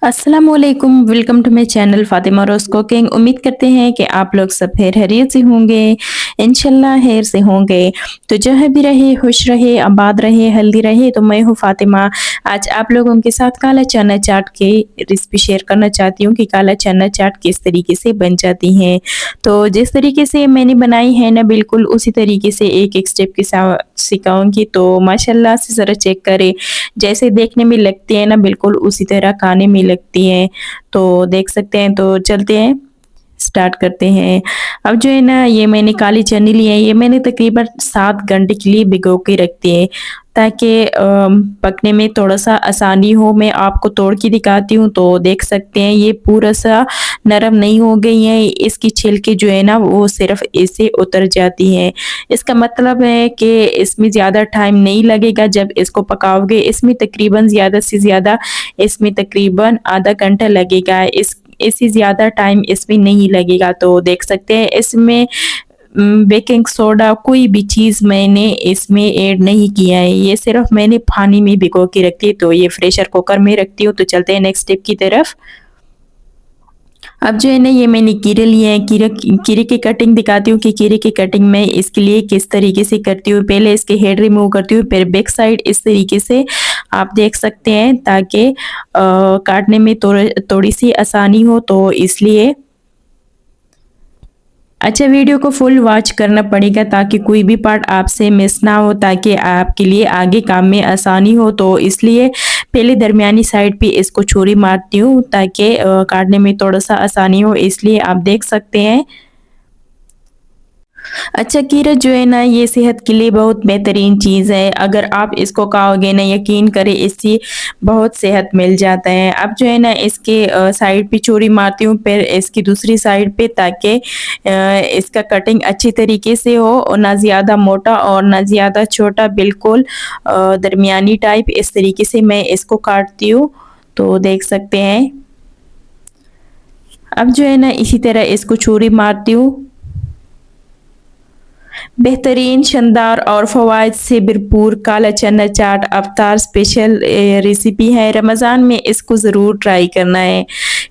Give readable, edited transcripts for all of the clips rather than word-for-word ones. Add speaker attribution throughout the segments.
Speaker 1: अस्सलामुअलैकुम, welcome to my channel Fatima rose cooking. उम्मीद करते हैं कि आप लोग सब खैरियत से होंगे, इंशाल्लाह खैर से होंगे। तो जहाँ भी रहे, खुश रहे, आबाद रहे, हेल्दी रहे। तो मैं हूँ फ़ातिमा। आज आप लोगों के साथ काला चना चाट की रेसिपी शेयर करना चाहती हूँ कि काला चना चाट किस तरीके से बन जाती हैं। तो जिस तरीके से मैंने बनाई है ना, बिल्कुल उसी तरीके से एक-एक स्टेप के साथ सिखाऊँगी। तो माशाल्लाह से ज़रा चेक करें, जैसे देखने में लगती है ना, बिल्कुल उसी तरह खाने में लगती हैं। तो देख सकते हैं, तो चलते हैं, स्टार्ट करते हैं। अब जो है ना, ये मैंने काली चने लिए हैं, ये मैंने तकरीबन 7 घंटे के लिए भिगो के रख दिए हैं, ताकि पकने में थोड़ा-सा आसानी हो। मैं आपको तोड़ के दिखाती हूँ, तो देख सकते हैं ये पूरा-सा नरम नहीं हो गई हैं, इसकी छिलके जो है ना वो सिर्फ़ ऐसे उतर जाती हैं। इसका मतलब है कि इसमें ज़्यादा टाइम नहीं लगेगा जब इसको पकाओगे, इसमें तकरीबन ज़्यादा से ज़्यादा इसमें तकरीबन आधा घंटा लगेगा। इससे ज़्यादा टाइम इसमें नहीं लगेगा। तो देख सकते हैं इसमें बेकिंग सोडा कोई भी चीज़ मैंने इसमें ऐड नहीं किया है, ये सिर्फ़ मैंने पानी में भिगो के रखी है। तो ये प्रेशर कुकर में रखती हूँ। तो चलते हैं नेक्स्ट स्टेप की तरफ। अब जो है ना, ये मैंने कीरे लिए हैं, कीरे की कटिंग दिखाती हूँ कि कीरे की कटिंग मैं इसके लिए किस तरीके से करती हूँ। पहले इसके हेड रिमूव करती हूँ, फिर बैक साइड इस तरीके से आप देख सकते हैं, ताकि काटने में थोड़ी-सी आसानी हो, तो इसलिए। अच्छा, वीडियो को फुल वॉच करना पड़ेगा ताकि कोई भी पार्ट आपसे मिस ना हो, ताकि आपके लिए आगे काम में आसानी हो। तो इसलिए पहले दरमियानी साइड पे इसको छुरी मारती हूँ, ताकि काटने में थोड़ा-सा आसानी हो, इसलिए आप देख सकते हैं। अच्छा, कीरा जो है ना, ये सेहत के लिए बहुत बेहतरीन चीज़ है। अगर आप इसको खाओगे ना, यकीन करें इससे बहुत सेहत मिल जाता है। अब जो है ना, इसके साइड पे छुरी मारती हूँ, फिर इसकी दूसरी साइड पे, ताकि इसका कटिंग अच्छी तरीके से हो, और ना ज़्यादा मोटा और ना ज़्यादा छोटा, बिल्कुल दरमियानी टाइप, इस तरीके से मैं इसको काटती हूँ। तो देख सकते हैं। अब जो है ना, इसी तरह इसको छुरी मारती हूँ। बेहतरीन, शानदार और फ़वाइद से भरपूर काला चना चाट अफ्तार स्पेशल रेसिपी है। रमज़ान में इसको ज़रूर ट्राई करना है,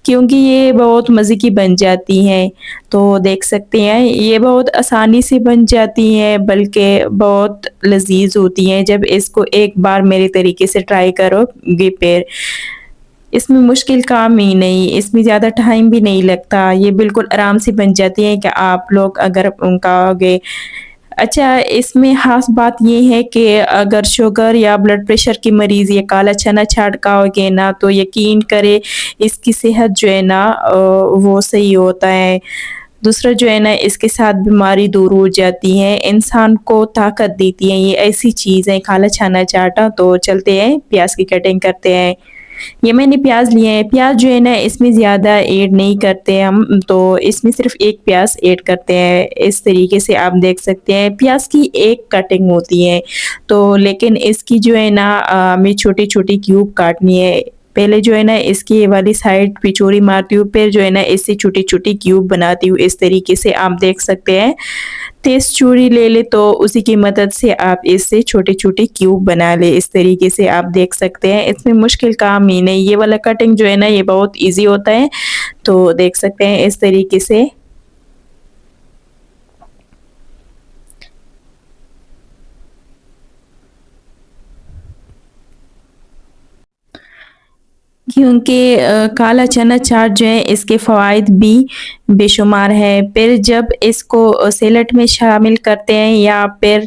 Speaker 1: क्योंकि ये बहुत मज़े की बन जाती हैं। तो देख सकते हैं, ये बहुत आसानी से बन जाती हैं, बल्कि बहुत लज़ीज़ होती हैं जब इसको एक बार मेरे तरीके से ट्राई करोगे फिर। इसमें मुश्किल काम ही नहीं, इसमें ज़्यादा टाइम भी नहीं लगता, ये बिल्कुल आराम से बन जाती है कि आप लोग अगर खाओगे। अच्छा, इसमें ख़ास बात ये है कि अगर शुगर या ब्लड प्रेशर के मरीज़ ये काला चना चाट खाओगे ना, तो यकीन करें इसकी सेहत जो है ना वो सही होता है। दूसरा जो है ना, इसके साथ बीमारी दूर हो जाती है, इंसान को ताकत देती है, ये ऐसी चीज़ है काला चना चाट। तो चलते हैं, प्याज़ की कटिंग करते हैं। ये मैंने प्याज़ लिए हैं, प्याज़ जो है ना, इसमें ज़्यादा ऐड नहीं करते हम, तो इसमें सिर्फ़ 1 प्याज़ ऐड करते हैं। इस तरीके से आप देख सकते हैं, प्याज़ की एक कटिंग होती है, तो लेकिन इसकी जो है ना हमें छोटी-छोटी क्यूब काटनी है। पहले जो है ना, इसकी ये वाली साइड पे छुरी मारती हूँ, फिर जो है ना, इससे छोटी-छोटी क्यूब बनाती हूँ, इस तरीके से आप देख सकते हैं। तेज़ छुरी ले लें, तो उसी की मदद से आप इससे छोटे-छोटे क्यूब बना लें, इस तरीके से आप देख सकते हैं। इसमें मुश्किल काम ही नहीं, ये वाला कटिंग जो है ना, ये बहुत ईज़ी होता है। तो देख सकते हैं इस तरीके से। क्योंकि काला चना चाट जो है, इसके फ़वाइद भी बेशुमार हैं। फिर जब इसको सैलेड में शामिल करते हैं या फिर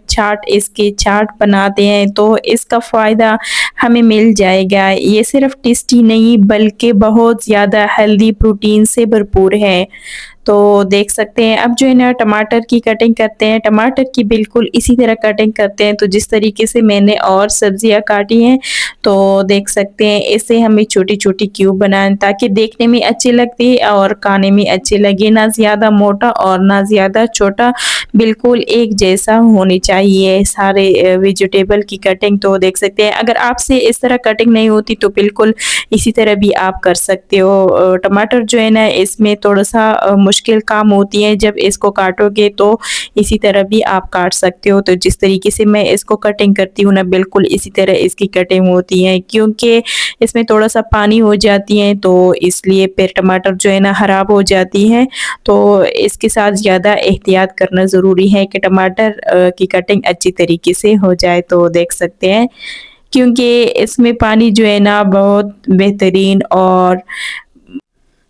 Speaker 1: इसकी चाट बनाते हैं, तो इसका फ़ायदा हमें मिल जाएगा। ये सिर्फ़ टेस्टी नहीं, बल्कि बहुत ज़्यादा हेल्दी, प्रोटीन से भरपूर है। तो देख सकते हैं, अब जो है ना, टमाटर की कटिंग करते हैं। टमाटर की बिल्कुल इसी तरह कटिंग करते हैं, तो जिस तरीके से मैंने और सब्जियाँ काटी हैं, तो देख सकते हैं इसे हमें छोटी-छोटी क्यूब बनाना, ताकि देखने में अच्छी लगती है और खाने में अच्छी लगे, ना ज़्यादा मोटा और ना ज़्यादा छोटा, बिल्कुल एक जैसा होनी चाहिए सारे वेजिटेबल की कटिंग। तो देख सकते हैं, अगर आपसे इस तरह कटिंग नहीं होती, तो बिल्कुल इसी तरह भी आप कर सकते हो। टमाटर जो है ना, इसमें थोड़ा-सा मुश्किल काम होती है जब इसको काटोगे, तो इसी तरह भी आप काट सकते हो। तो जिस तरीके से मैं इसको कटिंग करती हूँ ना, बिल्कुल इसी तरह इसकी कटिंग होती है, क्योंकि इसमें थोड़ा-सा पानी हो जाती है तो इसलिए फिर टमाटर जो है ना ख़राब हो जाती हैं। तो इसके साथ ज़्यादा एहतियात करना ज़रूरी है कि टमाटर की कटिंग अच्छी तरीके से हो जाए। तो देख सकते हैं, क्योंकि इसमें पानी जो है ना बहुत बेहतरीन और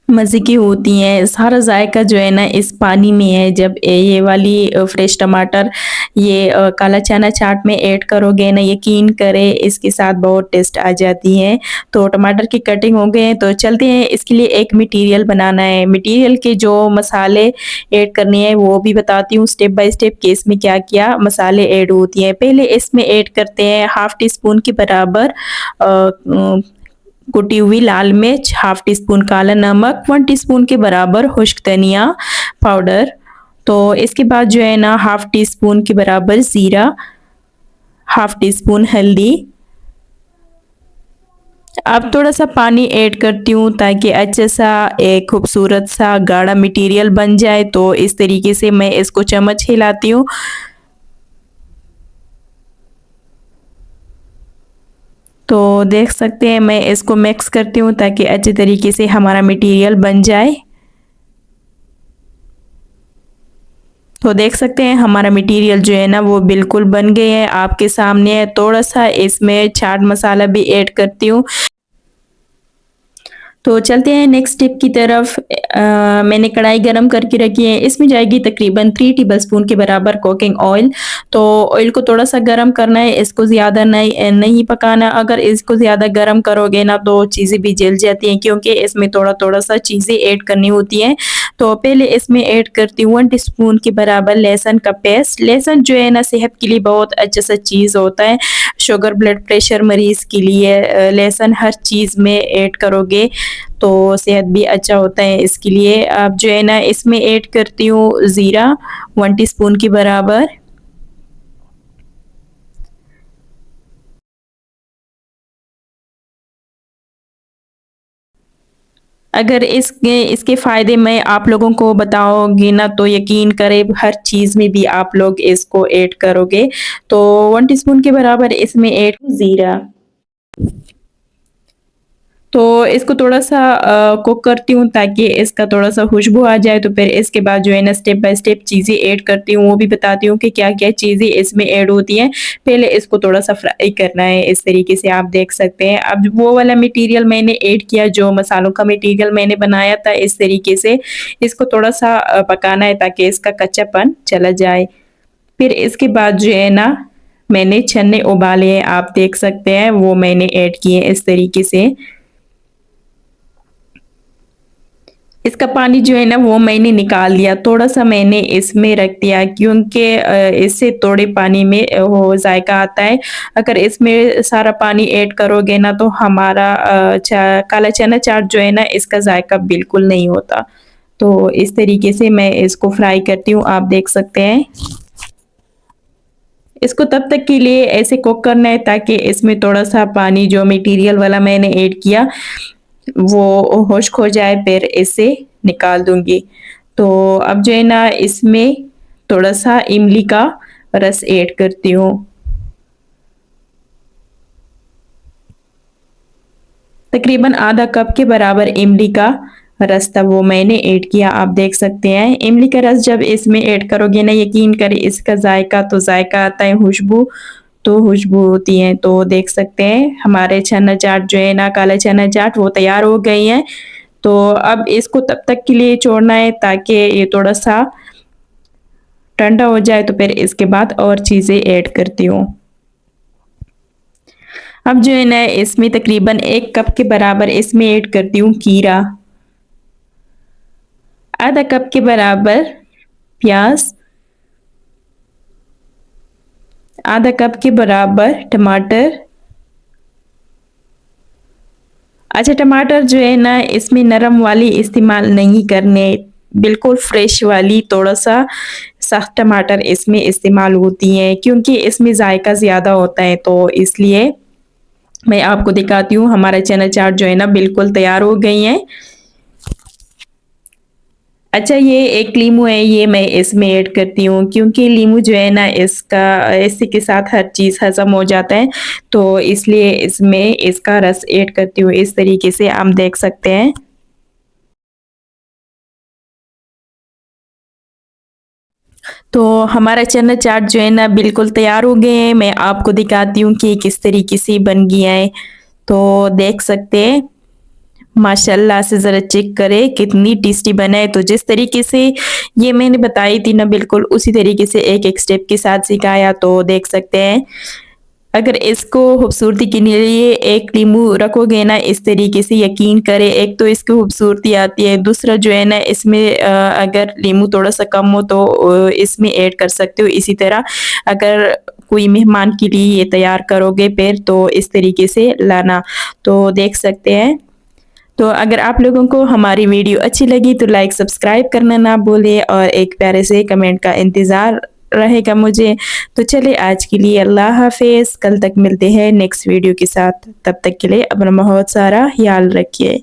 Speaker 1: मज़े की होती हैं। सारा ज़ायका जो है ना इस पानी में है। जब ये वाली फ्रेश टमाटर ये काला चना चाट में ऐड करोगे ना, यकीन करें इसके साथ बहुत टेस्ट आ जाती है। तो टमाटर की कटिंग हो गए हैं, तो चलते हैं इसके लिए एक मटीरियल बनाना है। मटीरियल के जो मसाले ऐड करने हैं वो भी बताती हूँ स्टेप बाय स्टेप कि इसमें क्या-क्या मसाले ऐड होती हैं। पहले इसमें ऐड करते हैं हाफ़ टी स्पून के बराबर कुटी हुई लाल मिर्च, हाफ टी स्पून काला नमक, 1 टीस्पून के बराबर खुश्क धनिया पाउडर। तो इसके बाद जो है ना हाफ टी स्पून के बराबर ज़ीरा, हाफ टी स्पून हल्दी। अब थोड़ा-सा पानी ऐड करती हूँ ताकि अच्छा सा एक खूबसूरत सा गाढ़ा मटीरियल बन जाए। तो इस तरीके से मैं इसको चम्मच हिलाती हूँ। तो देख सकते हैं मैं इसको मिक्स करती हूँ ताकि अच्छे तरीके से हमारा मटीरियल बन जाए। तो देख सकते हैं हमारा मटीरियल जो है ना वो बिल्कुल बन गए हैं, आपके सामने है। थोड़ा-सा इसमें चाट मसाला भी ऐड करती हूँ। तो चलते हैं नेक्स्ट स्टेप की तरफ। मैंने कढ़ाई गरम करके रखी है, इसमें जाएगी तकरीबन 3 टेबलस्पून के बराबर कुकिंग ऑयल। तो ऑयल को थोड़ा-सा गरम करना है, इसको ज़्यादा नहीं पकाना। अगर इसको ज़्यादा गरम करोगे ना तो चीज़ें भी जल जाती हैं, क्योंकि इसमें थोड़ा-थोड़ा सा चीज़ें ऐड करनी होती हैं। तो पहले इसमें ऐड करती हूँ 1 टीस्पून के बराबर लहसुन का पेस्ट। लहसुन जो है ना सेहत के लिए बहुत अच्छा सा चीज़ होता है। शुगर, ब्लड प्रेशर मरीज़ के लिए लहसुन हर चीज़ में ऐड करोगे तो सेहत भी अच्छा होता है इसके लिए। अब जो है ना इसमें ऐड करती हूँ ज़ीरा 1 टीस्पून के बराबर। अगर इसके फ़ायदे मैं आप लोगों को बताऊँगी ना तो यकीन करें हर चीज़ में भी आप लोग इसको ऐड करोगे। तो 1 टीस्पून के बराबर इसमें ऐड ज़ीरा। तो इसको थोड़ा-सा कुक करती हूँ ताकि इसका थोड़ा-सा खुशबू आ जाए। तो फिर इसके बाद जो है ना स्टेप बाय स्टेप चीज़ें ऐड करती हूँ, वो भी बताती हूँ कि क्या-क्या चीज़ें इसमें ऐड होती हैं। पहले इसको थोड़ा-सा फ्राई करना है, इस तरीके से आप देख सकते हैं। अब वो वाला मटीरियल मैंने ऐड किया, जो मसालों का मटीरियल मैंने बनाया था, इस तरीके से इसको थोड़ा-सा पकाना है ताकि इसका कच्चापन चला जाए। फिर इसके बाद जो है ना मैंने चने उबाले हैं, आप देख सकते हैं, वो मैंने ऐड किए इस तरीके से। इसका पानी जो है ना वो मैंने निकाल लिया, थोड़ा-सा मैंने इसमें रख दिया, क्योंकि इससे थोड़े पानी में वो जायका आता है। अगर इसमें सारा पानी ऐड करोगे ना तो हमारा काला चना चाट जो है ना इसका जायका बिल्कुल नहीं होता। तो इस तरीके से मैं इसको फ्राई करती हूँ, आप देख सकते हैं। इसको तब तक के लिए ऐसे कुक करना है ताकि इसमें थोड़ा-सा पानी जो मटीरियल वाला मैंने ऐड किया वो खुश्क हो जाए, फिर इसे निकाल दूँगी। तो अब जो है ना इसमें थोड़ा-सा इमली का रस ऐड करती हूँ। तकरीबन आधा कप के बराबर इमली का रस था वो मैंने ऐड किया, आप देख सकते हैं। इमली का रस जब इसमें ऐड करोगे ना यकीन करें इसका जायका तो जायका आता है, खुशबू तो खुशबू होती है। तो देख सकते हैं हमारे चना चाट जो है ना काला चना चाट वो तैयार हो गई है। तो अब इसको तब तक के लिए छोड़ना है ताकि ये थोड़ा-सा ठंडा हो जाए, तो फिर इसके बाद और चीज़ें ऐड करती हूँ। अब जो है ना इसमें तकरीबन 1 कप के बराबर इसमें ऐड करती हूँ खीरा, आधा कप के बराबर प्याज़, आधा कप के बराबर टमाटर। अच्छा, टमाटर जो है ना इसमें नरम वाली इस्तेमाल नहीं करने, बिल्कुल फ्रेश वाली थोड़ा-सा सख्त टमाटर इसमें इस्तेमाल होती हैं, क्योंकि इसमें जायका ज़्यादा होता है। तो इसलिए मैं आपको दिखाती हूँ हमारा चना चाट जो है ना बिल्कुल तैयार हो गई हैं। अच्छा, ये एक लीमू है, ये मैं इसमें ऐड करती हूँ क्योंकि लीमू जो है ना इसका इसी के साथ हर चीज़ हज़म हो जाता है, तो इसलिए इसमें इसका रस ऐड करती हूँ। इस तरीके से आप देख सकते हैं। तो हमारा चना चाट जो है ना बिल्कुल तैयार हो गए हैं। मैं आपको दिखाती हूँ कि किस तरीके से बन गया है। तो देख सकते हैं, माशाल्लाह से ज़रा चेक करें कितनी टेस्टी बना है। तो जिस तरीके से ये मैंने बताई थी ना बिल्कुल उसी तरीके से एक-एक स्टेप के साथ सिखाया, तो देख सकते हैं। अगर इसको खूबसूरती के लिए एक नींबू रखोगे ना इस तरीके से, यकीन करें एक तो इसकी खूबसूरती आती है, दूसरा जो है ना इसमें अगर नींबू थोड़ा-सा कम हो तो इसमें ऐड कर सकते हो। इसी तरह अगर कोई मेहमान के लिए ये तैयार करोगे फिर तो इस तरीके से लाना। तो देख सकते हैं। तो अगर आप लोगों को हमारी वीडियो अच्छी लगी तो लाइक सब्सक्राइब करना ना भूलें और एक प्यारे से कमेंट का इंतज़ार रहेगा मुझे। तो चलिए आज के लिए अल्लाह हाफ़िज़, कल तक मिलते हैं नेक्स्ट वीडियो के साथ। तब तक के लिए अपना बहुत सारा ख़्याल रखिए।